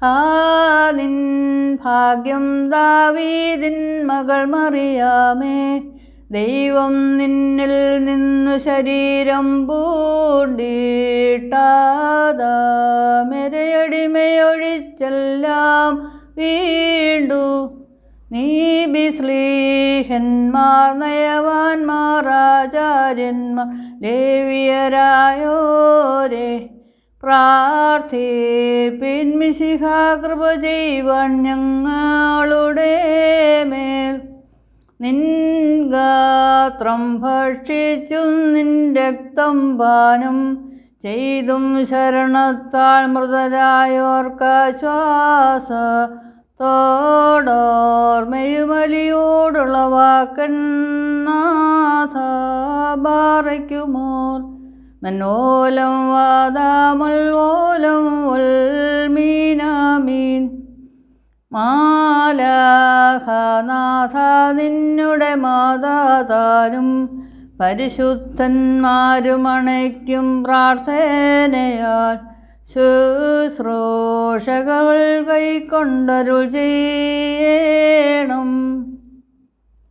ഹാ നിൻ ഭാഗ്യം ദാവീദിൻ മകൾ മറിയാമേ, ദൈവം നിന്നിൽ നിന്നു ശരീരം പൂണ്ടിട്ടാദാമരയടിമയൊഴിച്ചെല്ലാം വീണ്ടു. നീ ബിസ്ലീഹന്മാർ നയവാന്മാർ ആചാര്യന്മാർ ലേവ്യരായോരെ പ്രാർത്ഥിപ്പിൻ മിശിഹാ കൃപ ചെയ്യുവാൻ ഞങ്ങളുടെ മേൽ. നിൻ ഗാത്രം ഭക്ഷിച്ചും നിൻ രക്തം പാനം ചെയ്തും ശരണത്താൽ മൃതരായോർക്കാശ്വാസത്തോടോർമയുമലിയോടുള്ള വാക്കൻ നാഥ ബാറയ്ക്കുമോർ. മനോലം വാദാമുൽ ഓലം ഉൽമീനാമീൻ. മാലാഖനാഥ നിന്നുടെ മാതാതാനും പരിശുദ്ധന്മാരും അണയ്ക്കും പ്രാർത്ഥനയാൽ ശുശ്രൂഷകൾ കൈക്കൊണ്ടരുൾ ചെയ്യണം.